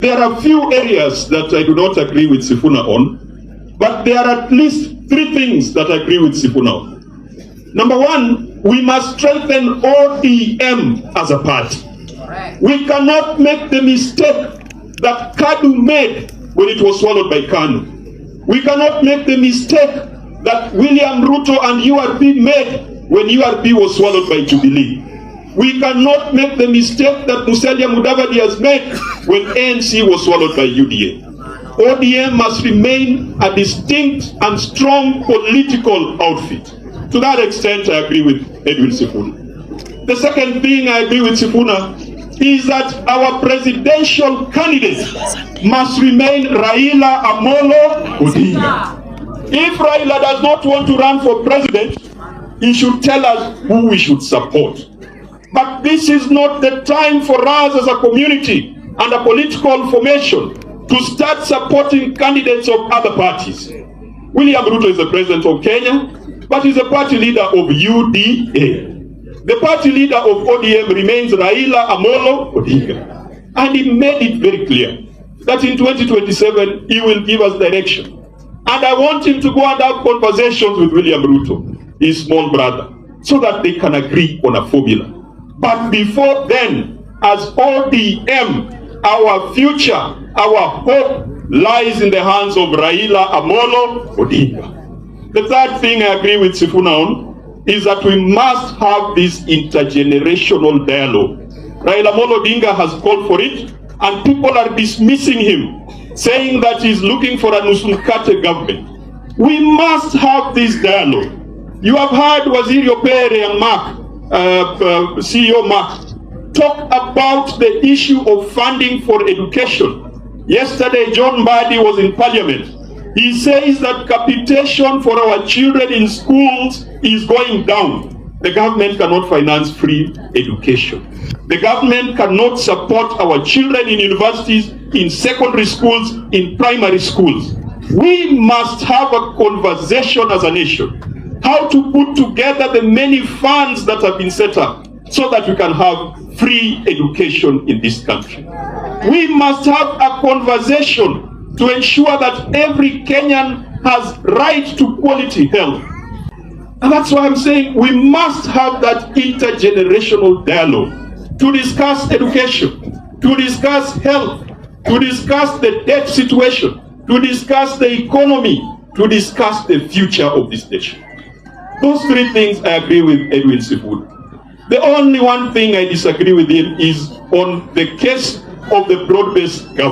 There are few areas that I do not agree with Sifuna on, but there are at least 3 things that I agree with Sifuna on. Number 1, we must strengthen ODM as a party. We cannot make the mistake that KADU made when it was swallowed by KANU. We cannot make the mistake that William Ruto and URP made when URP was swallowed by Jubilee. We cannot make the mistake that Musalia Mudavadi has made when ANC was swallowed by UDA. ODM must remain a distinct and strong political outfit. To that extent, I agree with Edwin Sifuna. The second thing I agree with Sifuna is that our presidential candidate must remain Raila Amolo Odinga. If Raila does not want to run for president, he should tell us who we should support. But this is not the time for us as a community and a political formation to start supporting candidates of other parties. William Ruto is the president of Kenya, but he's a party leader of UDA. The party leader of ODM remains Raila Amolo Odinga. And he made it very clear that in 2027, he will give us direction. And I want him to go and have conversations with William Ruto, his small brother, so that they can agree on a formula. But before then, as ODM, our future, our hope lies in the hands of Raila Amolo Odinga. The third thing I agree with Sifuna on is that we must have this intergenerational dialogue. Raila Amolo Odinga has called for it, and people are dismissing him, saying that he's looking for a Nusulkate government. We must have this dialogue. You have heard Waziri Opere and Mark, CEO Mark, talk about the issue of funding for education. Yesterday, John Mbadi was in Parliament. He says that capitation for our children in schools is going down. The government cannot finance free education. The government cannot support our children in universities, in secondary schools, in primary schools. We must have a conversation as a nation how to put together the many funds that have been set up so that we can have free education in this country. We must have a conversation to ensure that every Kenyan has right to quality health. And that's why I'm saying we must have that intergenerational dialogue to discuss education, to discuss health, to discuss the debt situation, to discuss the economy, to discuss the future of this nation. Those 3 things I agree with Edwin Sifuna. The only one thing I disagree with him is on the case of the broad-based government.